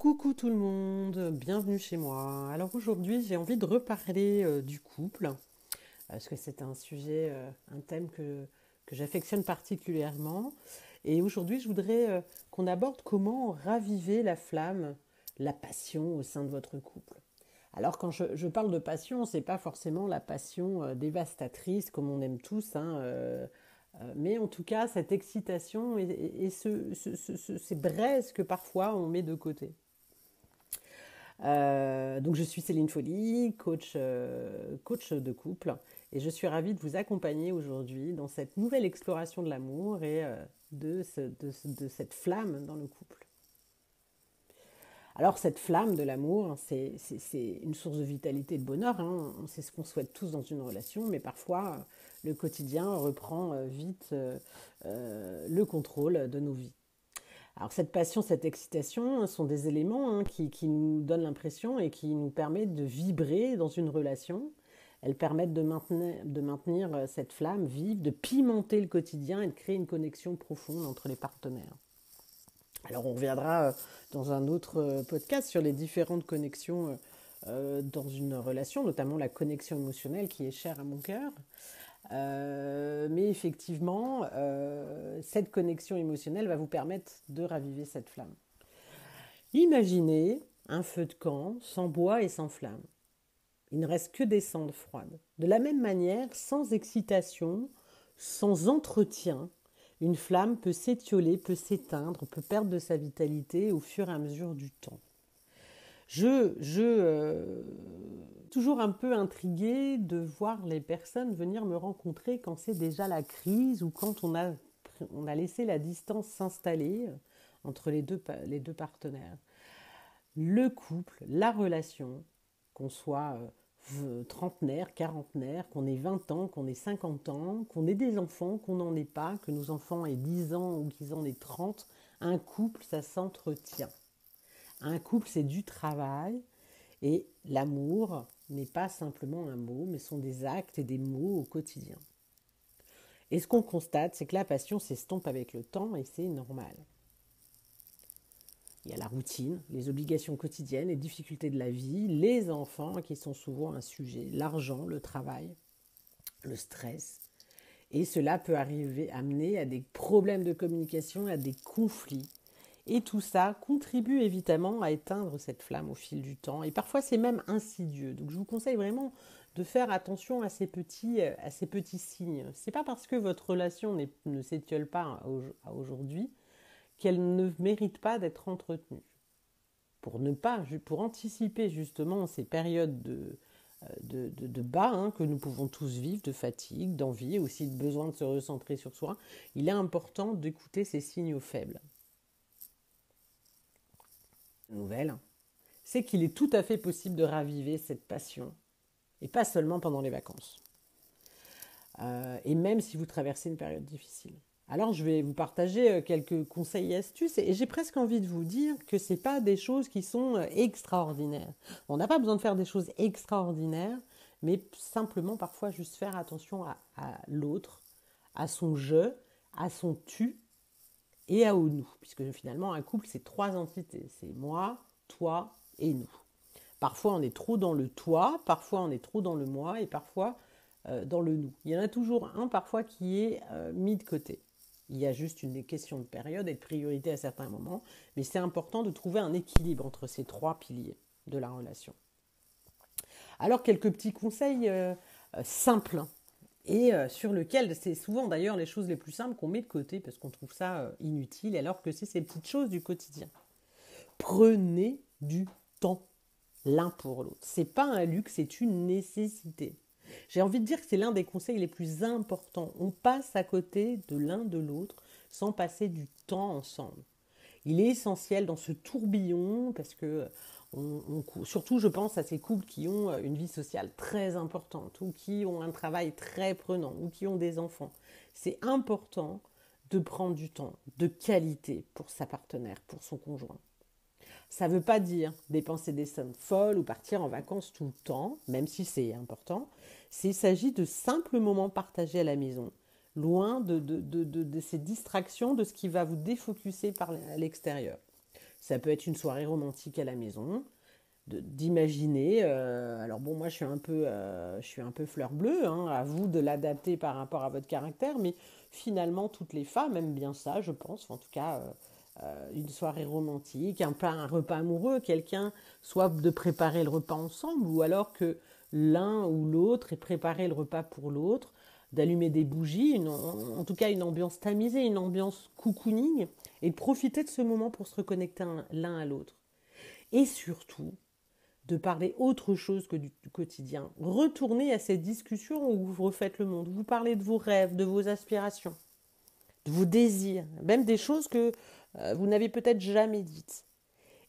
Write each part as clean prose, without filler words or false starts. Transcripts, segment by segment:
Coucou tout le monde, bienvenue chez moi. Alors aujourd'hui j'ai envie de reparler du couple, parce que c'est un sujet, un thème que j'affectionne particulièrement. Et aujourd'hui je voudrais qu'on aborde comment raviver la flamme, la passion au sein de votre couple. Alors quand je parle de passion, c'est pas forcément la passion dévastatrice comme on aime tous, hein, mais en tout cas cette excitation et ces braises que parfois on met de côté. Donc je suis Céline Folly, coach de couple, et je suis ravie de vous accompagner aujourd'hui dans cette nouvelle exploration de l'amour et de cette flamme dans le couple. Alors cette flamme de l'amour, c'est une source de vitalité et de bonheur, hein. C'est ce qu'on souhaite tous dans une relation, mais parfois le quotidien reprend vite le contrôle de nos vies. Alors cette passion, cette excitation sont des éléments qui nous donnent l'impression et qui nous permettent de vibrer dans une relation. Elles permettent de maintenir cette flamme vive, de pimenter le quotidien et de créer une connexion profonde entre les partenaires. Alors on reviendra dans un autre podcast sur les différentes connexions dans une relation, notamment la connexion émotionnelle qui est chère à mon cœur. Mais effectivement, cette connexion émotionnelle va vous permettre de raviver cette flamme. Imaginez un feu de camp sans bois et sans flamme. Il ne reste que des cendres froides. De la même manière, sans excitation, sans entretien, une flamme peut s'étioler, peut s'éteindre, peut perdre de sa vitalité au fur et à mesure du temps. Toujours un peu intriguée de voir les personnes venir me rencontrer quand c'est déjà la crise ou quand on a laissé la distance s'installer entre les deux partenaires. Le couple, la relation, qu'on soit trentenaire, quarantenaire, qu'on ait 20 ans, qu'on ait 50 ans, qu'on ait des enfants, qu'on n'en ait pas, que nos enfants aient 10 ans ou qu'ils en aient 30, un couple, ça s'entretient. Un couple, c'est du travail et l'amour n'est pas simplement un mot, mais sont des actes et des mots au quotidien. Et ce qu'on constate, c'est que la passion s'estompe avec le temps et c'est normal. Il y a la routine, les obligations quotidiennes, les difficultés de la vie, les enfants qui sont souvent un sujet, l'argent, le travail, le stress. Et cela peut amener à des problèmes de communication, à des conflits. Et tout ça contribue évidemment à éteindre cette flamme au fil du temps. Et parfois, c'est même insidieux. Donc, je vous conseille vraiment de faire attention à ces petits signes. Ce n'est pas parce que votre relation ne s'étiole pas à aujourd'hui qu'elle ne mérite pas d'être entretenue. Pour anticiper justement ces périodes de bas que nous pouvons tous vivre, de fatigue, d'envie, aussi de besoin de se recentrer sur soi, il est important d'écouter ces signaux faibles. Nouvelle, c'est qu'il est tout à fait possible de raviver cette passion, et pas seulement pendant les vacances, et même si vous traversez une période difficile. Alors je vais vous partager quelques conseils et astuces, et j'ai presque envie de vous dire que ce n'est pas des choses qui sont extraordinaires. On n'a pas besoin de faire des choses extraordinaires, mais simplement parfois juste faire attention à l'autre, à son je, à son tu, et à nous, puisque finalement un couple c'est 3 entités, c'est moi, toi et nous. Parfois on est trop dans le toi, parfois on est trop dans le moi et parfois dans le nous. Il y en a toujours un parfois qui est mis de côté. Il y a juste une question de période et de priorité à certains moments, mais c'est important de trouver un équilibre entre ces 3 piliers de la relation. Alors quelques petits conseils simples et sur lequel c'est souvent d'ailleurs les choses les plus simples qu'on met de côté parce qu'on trouve ça inutile alors que c'est ces petites choses du quotidien. Prenez du temps l'un pour l'autre. C'est pas un luxe, c'est une nécessité. J'ai envie de dire que c'est l'un des conseils les plus importants. On passe à côté de l'un de l'autre sans passer du temps ensemble. Il est essentiel dans ce tourbillon parce que surtout je pense à ces couples qui ont une vie sociale très importante ou qui ont un travail très prenant ou qui ont des enfants. C'est important de prendre du temps de qualité pour sa partenaire, pour son conjoint. Ça ne veut pas dire dépenser des sommes folles ou partir en vacances tout le temps, même si c'est important. Il s'agit de simples moments partagés à la maison, loin de ces distractions, de ce qui va vous défocuser par l'extérieur. Ça peut être une soirée romantique à la maison, d'imaginer. Alors bon, moi je suis un peu fleur bleue, hein, à vous de l'adapter par rapport à votre caractère, mais finalement toutes les femmes aiment bien ça, je pense. En tout cas, une soirée romantique, un repas amoureux, quelqu'un soit de préparer le repas ensemble, ou alors que l'un ou l'autre ait préparé le repas pour l'autre, d'allumer des bougies, en tout cas une ambiance tamisée, une ambiance cocooning, et de profiter de ce moment pour se reconnecter l'un à l'autre. Et surtout, de parler autre chose que du quotidien. Retournez à ces discussions où vous refaites le monde. Vous parlez de vos rêves, de vos aspirations, de vos désirs, même des choses que vous n'avez peut-être jamais dites.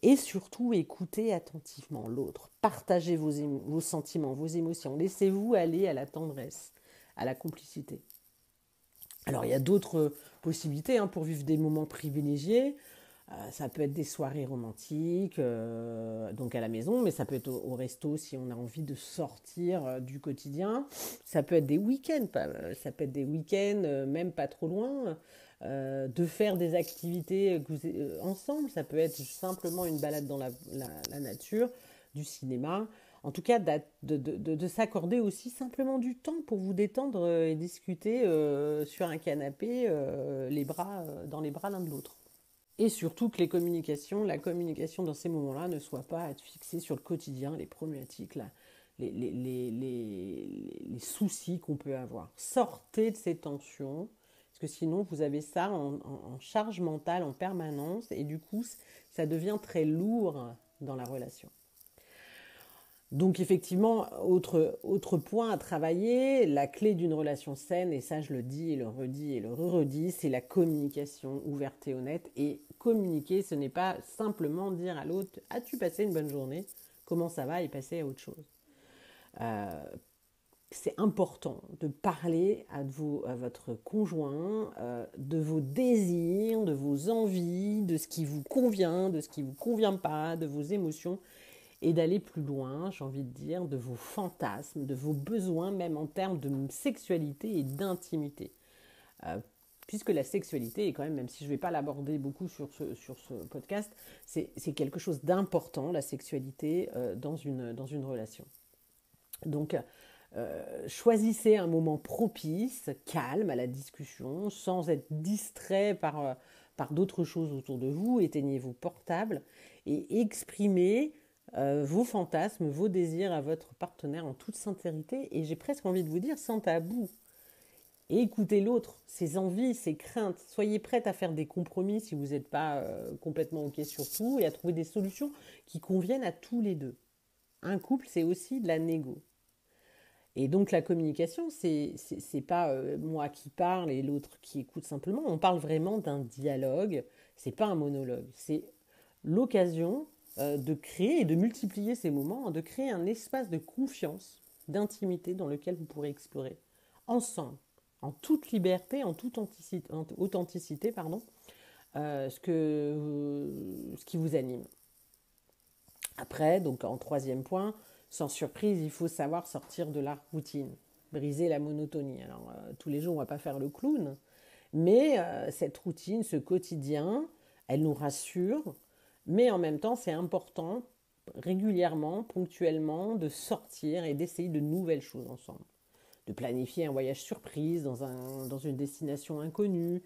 Et surtout, écoutez attentivement l'autre. Partagez vos sentiments, vos émotions. Laissez-vous aller à la tendresse, à la complicité. Alors, il y a d'autres possibilités pour vivre des moments privilégiés. Ça peut être des soirées romantiques, donc à la maison, mais ça peut être au resto si on a envie de sortir du quotidien. Ça peut être des week-ends, même pas trop loin, de faire des activités ensemble. Ça peut être simplement une balade dans la nature, du cinéma. En tout cas, de s'accorder aussi simplement du temps pour vous détendre et discuter sur un canapé, dans les bras l'un de l'autre. Et surtout que la communication dans ces moments-là ne soit pas à être fixée sur le quotidien, les problématiques, les soucis qu'on peut avoir. Sortez de ces tensions, parce que sinon vous avez ça en charge mentale en permanence, et du coup ça devient très lourd dans la relation. Donc effectivement, autre point à travailler, la clé d'une relation saine, et ça je le dis et le redis et le re-redis, c'est la communication ouverte et honnête. Et communiquer, ce n'est pas simplement dire à l'autre « As-tu passé une bonne journée ? Comment ça va ?» et passer à autre chose. C'est important de parler à votre conjoint de vos désirs, de vos envies, de ce qui vous convient, de ce qui ne vous convient pas, de vos émotions, et d'aller plus loin, j'ai envie de dire, de vos fantasmes, de vos besoins, même en termes de sexualité et d'intimité. Puisque la sexualité est quand même si je ne vais pas l'aborder beaucoup sur ce podcast, c'est quelque chose d'important, la sexualité, dans une relation. Donc, choisissez un moment propice, calme à la discussion, sans être distrait par d'autres choses autour de vous. Éteignez vos portables et exprimez vos fantasmes, vos désirs à votre partenaire en toute sincérité, et j'ai presque envie de vous dire sans tabou. Et écoutez l'autre, ses envies, ses craintes. Soyez prête à faire des compromis si vous n'êtes pas complètement OK sur tout, et à trouver des solutions qui conviennent à tous les deux. Un couple, c'est aussi de la négo. Et donc la communication, c'est pas moi qui parle et l'autre qui écoute simplement. On parle vraiment d'un dialogue. C'est pas un monologue. C'est l'occasion de créer et de multiplier ces moments, de créer un espace de confiance, d'intimité dans lequel vous pourrez explorer ensemble, en toute liberté, en toute authenticité, ce qui vous anime. Après, donc en troisième point, sans surprise, il faut savoir sortir de la routine, briser la monotonie. Alors, tous les jours, on ne va pas faire le clown, mais cette routine, ce quotidien, elle nous rassure, mais en même temps, c'est important, régulièrement, ponctuellement, de sortir et d'essayer de nouvelles choses ensemble. De planifier un voyage surprise dans une destination inconnue,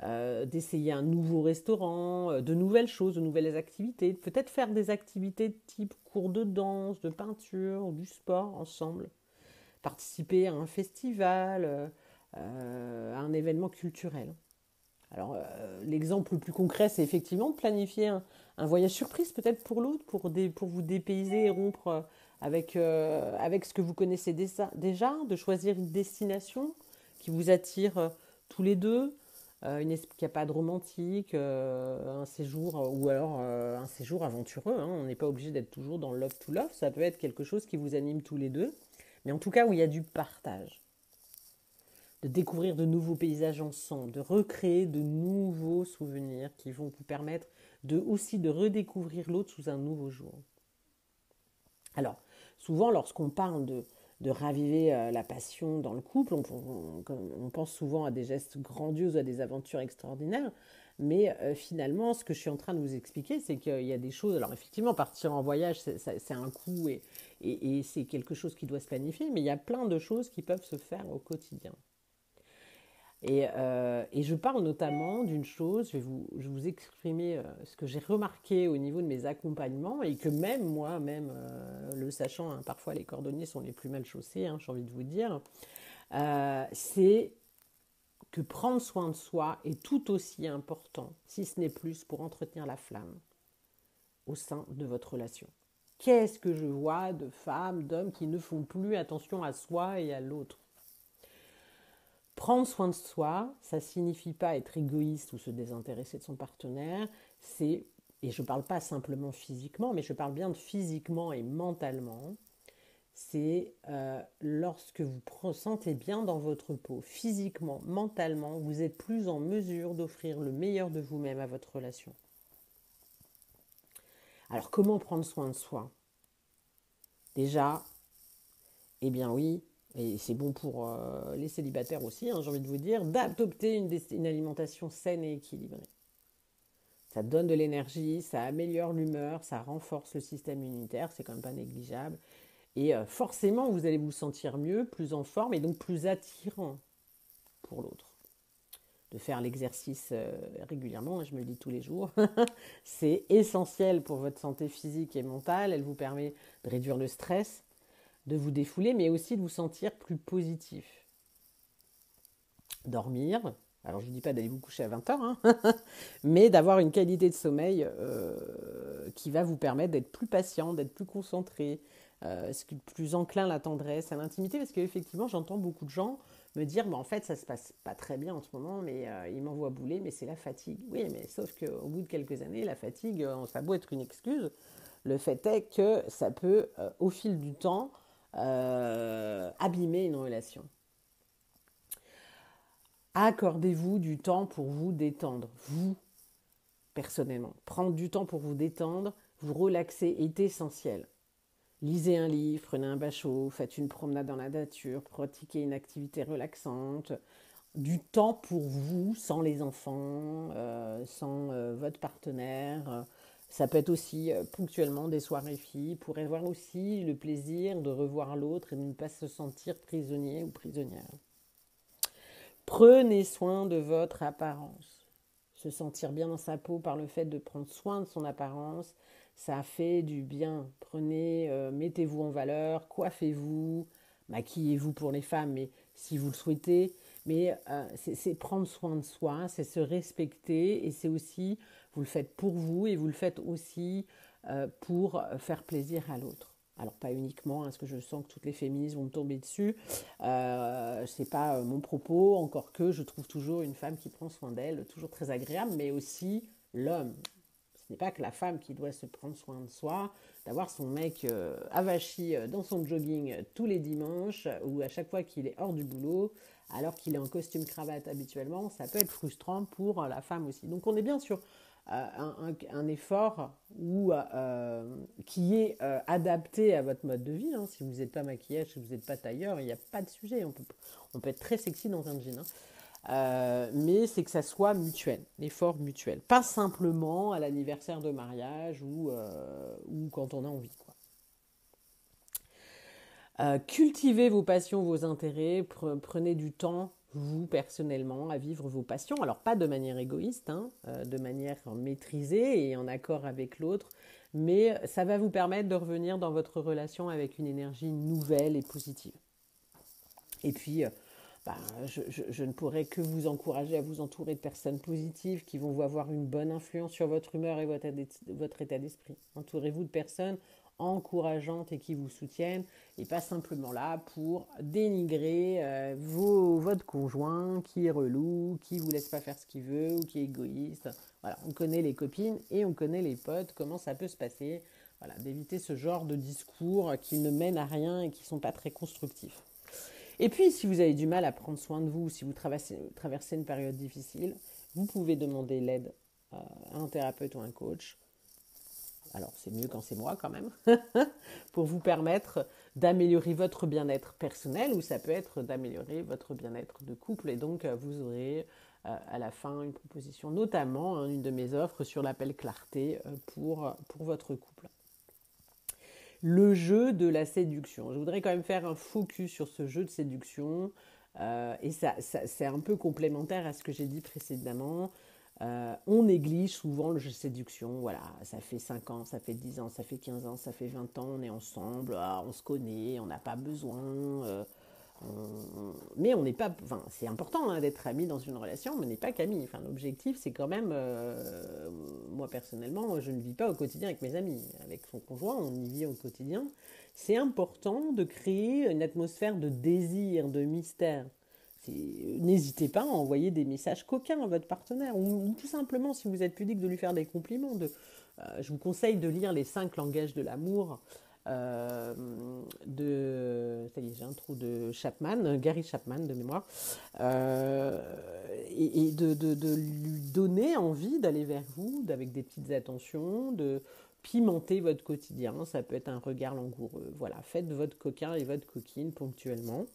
d'essayer un nouveau restaurant, de nouvelles choses, de nouvelles activités, peut-être faire des activités de type cours de danse, de peinture, ou du sport ensemble, participer à un festival, à un événement culturel. Alors, l'exemple le plus concret, c'est effectivement de planifier un voyage surprise, peut-être pour l'autre, pour vous dépayser et rompre avec ce que vous connaissez déjà, de choisir une destination qui vous attire tous les deux, une escapade romantique, un séjour, ou alors un séjour aventureux. On n'est pas obligé d'être toujours dans le love to love, ça peut être quelque chose qui vous anime tous les deux, mais en tout cas où il y a du partage. De découvrir de nouveaux paysages ensemble, de recréer de nouveaux souvenirs qui vont vous permettre aussi de redécouvrir l'autre sous un nouveau jour. Alors, souvent lorsqu'on parle de raviver la passion dans le couple. On pense souvent à des gestes grandioses, à des aventures extraordinaires, mais finalement, ce que je suis en train de vous expliquer, c'est qu'il y a des choses. Alors effectivement, partir en voyage, c'est un coût et c'est quelque chose qui doit se planifier, mais il y a plein de choses qui peuvent se faire au quotidien. Et je parle notamment d'une chose, je vais vous exprimer ce que j'ai remarqué au niveau de mes accompagnements et que même moi, même le sachant, hein, parfois les cordonniers sont les plus mal chaussés, hein, j'ai envie de vous dire, c'est que prendre soin de soi est tout aussi important, si ce n'est plus, pour entretenir la flamme au sein de votre relation. Qu'est-ce que je vois de femmes, d'hommes qui ne font plus attention à soi et à l'autre? Prendre soin de soi, ça ne signifie pas être égoïste ou se désintéresser de son partenaire, et je ne parle pas simplement physiquement, mais je parle bien de physiquement et mentalement, c'est lorsque vous vous sentez bien dans votre peau, physiquement, mentalement, vous êtes plus en mesure d'offrir le meilleur de vous-même à votre relation. Alors comment prendre soin de soi? Déjà, eh bien oui, et c'est bon pour les célibataires aussi, hein, j'ai envie de vous dire, d'adopter une alimentation saine et équilibrée. Ça donne de l'énergie, ça améliore l'humeur, ça renforce le système immunitaire, c'est quand même pas négligeable. Et forcément, vous allez vous sentir mieux, plus en forme et donc plus attirant pour l'autre. De faire l'exercice régulièrement, je me le dis tous les jours, c'est essentiel pour votre santé physique et mentale. Elle vous permet de réduire le stress, de vous défouler, mais aussi de vous sentir plus positif. Dormir, alors je ne vous dis pas d'aller vous coucher à 20h, hein, mais d'avoir une qualité de sommeil qui va vous permettre d'être plus patient, d'être plus concentré, plus enclin à la tendresse, à l'intimité, parce qu'effectivement, j'entends beaucoup de gens me dire, en fait, ça se passe pas très bien en ce moment, mais il m'envoie bouler, mais c'est la fatigue. Oui, mais sauf qu'au bout de quelques années, la fatigue, ça a beau être une excuse, le fait est que ça peut, au fil du temps, abîmer une relation. Accordez-vous du temps pour vous détendre, vous, personnellement. Prendre du temps pour vous détendre, vous relaxer est essentiel. Lisez un livre, prenez un bain chaud, faites une promenade dans la nature, pratiquez une activité relaxante. Du temps pour vous, sans les enfants, sans votre partenaire. Ça peut être aussi ponctuellement des soirées filles pour avoir aussi le plaisir de revoir l'autre et de ne pas se sentir prisonnier ou prisonnière. Prenez soin de votre apparence. Se sentir bien dans sa peau par le fait de prendre soin de son apparence, ça fait du bien. Mettez-vous en valeur, coiffez-vous, maquillez-vous pour les femmes, mais si vous le souhaitez. Mais c'est prendre soin de soi, c'est se respecter et c'est aussi, vous le faites pour vous et vous le faites aussi pour faire plaisir à l'autre. Alors pas uniquement, parce que je sens que toutes les féministes vont me tomber dessus, c'est pas mon propos, encore que je trouve toujours une femme qui prend soin d'elle, toujours très agréable, mais aussi l'homme. Ce n'est pas que la femme qui doit se prendre soin de soi, d'avoir son mec avachi dans son jogging tous les dimanches, ou à chaque fois qu'il est hors du boulot, alors qu'il est en costume cravate habituellement, ça peut être frustrant pour la femme aussi. Donc on est bien sûr un effort qui est adapté à votre mode de vie. Hein. Si vous n'êtes pas maquillage, si vous n'êtes pas tailleur, il n'y a pas de sujet. On peut être très sexy dans un jean. Hein. Mais c'est que ça soit mutuel, l'effort mutuel. Pas simplement à l'anniversaire de mariage ou quand on a envie. Cultivez vos passions, vos intérêts, prenez du temps vous personnellement à vivre vos passions, alors pas de manière égoïste, hein, de manière maîtrisée et en accord avec l'autre, mais ça va vous permettre de revenir dans votre relation avec une énergie nouvelle et positive. Et puis, je ne pourrais que vous encourager à vous entourer de personnes positives qui vont avoir une bonne influence sur votre humeur et votre état d'esprit. Entourez-vous de personnes encourageantes et qui vous soutiennent et pas simplement là pour dénigrer votre conjoint qui est relou, qui vous laisse pas faire ce qu'il veut ou qui est égoïste. Voilà, on connaît les copines et on connaît les potes, comment ça peut se passer. Voilà, d'éviter ce genre de discours qui ne mènent à rien et qui sont pas très constructifs. Et puis, si vous avez du mal à prendre soin de vous, si vous traversez une période difficile, vous pouvez demander l'aide à un thérapeute ou un coach. alors c'est mieux quand c'est moi quand même, pour vous permettre d'améliorer votre bien-être personnel, ou ça peut être d'améliorer votre bien-être de couple. Et donc vous aurez à la fin une proposition, notamment une de mes offres sur l'appel clarté pour votre couple. Le jeu de la séduction. Je voudrais quand même faire un focus sur ce jeu de séduction, et ça c'est un peu complémentaire à ce que j'ai dit précédemment. On néglige souvent le jeu de séduction. Voilà, ça fait 5 ans, ça fait 10 ans, ça fait 15 ans, ça fait 20 ans, on est ensemble, on se connaît, on n'a pas besoin. Mais on n'est pas. Enfin, c'est important d'être amis dans une relation, mais on n'est pas qu'amis. Enfin, l'objectif, c'est quand même. Moi, personnellement, je ne vis pas au quotidien avec mes amis. Avec son conjoint, on y vit au quotidien. C'est important de créer une atmosphère de désir, de mystère. N'hésitez pas à envoyer des messages coquins à votre partenaire, ou tout simplement, si vous êtes pudique, de lui faire des compliments. Je vous conseille de lire Les 5 langages de l'amour ça y est, j'ai un trou de Chapman, Gary Chapman de mémoire, et de lui donner envie d'aller vers vous, avec des petites attentions, de pimenter votre quotidien. Ça peut être un regard langoureux. Voilà, faites votre coquin et votre coquine ponctuellement.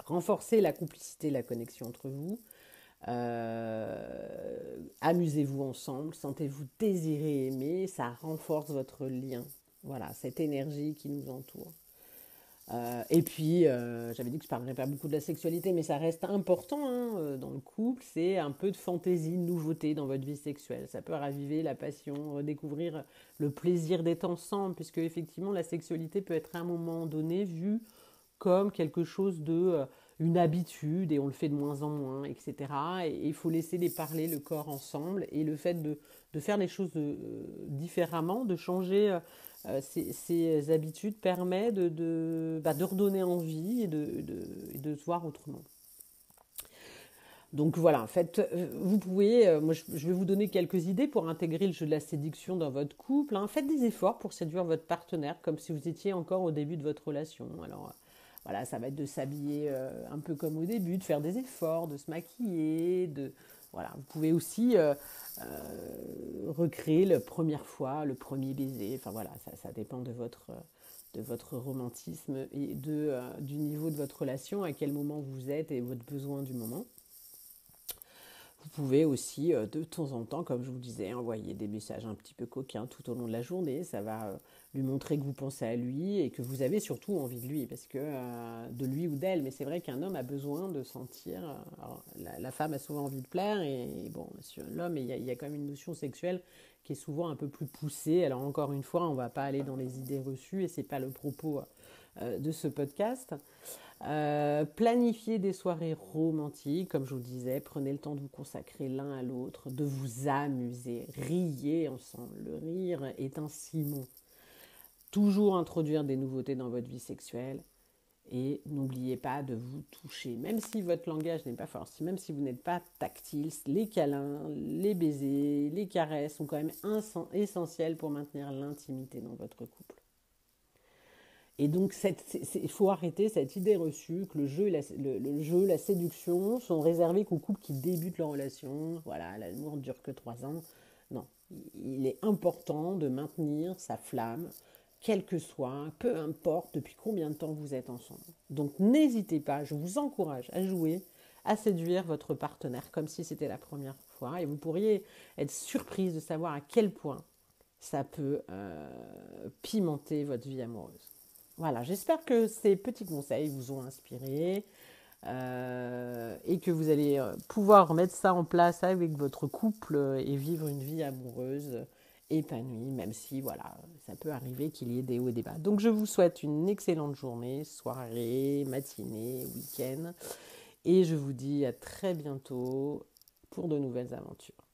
Renforcez la complicité, la connexion entre vous. Amusez-vous ensemble, sentez-vous désiré, aimé, ça renforce votre lien. Voilà, cette énergie qui nous entoure. Et puis, j'avais dit que je ne parlerais pas beaucoup de la sexualité, mais ça reste important dans le couple. C'est un peu de fantaisie, de nouveauté dans votre vie sexuelle. Ça peut raviver la passion, redécouvrir le plaisir d'être ensemble, puisque effectivement, la sexualité peut être à un moment donné vue comme quelque chose une habitude, et on le fait de moins en moins, etc. Et il faut laisser les parler, le corps ensemble, et le fait de faire les choses différemment, de changer ces habitudes permet de redonner envie et de se voir autrement. Donc voilà, en fait, vous pouvez, moi je vais vous donner quelques idées pour intégrer le jeu de la séduction dans votre couple. Faites des efforts pour séduire votre partenaire comme si vous étiez encore au début de votre relation. Alors voilà, ça va être de s'habiller un peu comme au début, de faire des efforts, de se maquiller, voilà. Vous pouvez aussi recréer la première fois, le premier baiser. Enfin voilà, ça dépend de votre romantisme et du niveau de votre relation, à quel moment vous êtes et votre besoin du moment. Vous pouvez aussi, de temps en temps, comme je vous disais, envoyer des messages un petit peu coquins tout au long de la journée. Ça va lui montrer que vous pensez à lui et que vous avez surtout envie de lui, parce que de lui ou d'elle. Mais c'est vrai qu'un homme a besoin de sentir. Alors, la femme a souvent envie de plaire, et bon, sur l'homme, il y a quand même une notion sexuelle qui est souvent un peu plus poussée. Alors encore une fois, on ne va pas aller dans les idées reçues, et c'est pas le propos de ce podcast. Planifiez des soirées romantiques, comme je vous le disais, prenez le temps de vous consacrer l'un à l'autre, de vous amuser, riez ensemble. Le rire est un ciment. Toujours introduire des nouveautés dans votre vie sexuelle, et n'oubliez pas de vous toucher, même si votre langage n'est pas fort, même si vous n'êtes pas tactile. Les câlins, les baisers, les caresses sont quand même essentiels pour maintenir l'intimité dans votre couple. Et donc, il faut arrêter cette idée reçue que le jeu, la séduction sont réservés qu'aux couples qui débutent leur relation. Voilà, l'amour ne dure que 3 ans. Non, il est important de maintenir sa flamme, quel que soit, peu importe depuis combien de temps vous êtes ensemble. Donc, n'hésitez pas, je vous encourage à jouer, à séduire votre partenaire comme si c'était la première fois. Et vous pourriez être surprise de savoir à quel point ça peut pimenter votre vie amoureuse. Voilà, j'espère que ces petits conseils vous ont inspiré et que vous allez pouvoir mettre ça en place avec votre couple et vivre une vie amoureuse épanouie, même si voilà, ça peut arriver qu'il y ait des hauts et des bas. Donc je vous souhaite une excellente journée, soirée, matinée, week-end, et je vous dis à très bientôt pour de nouvelles aventures.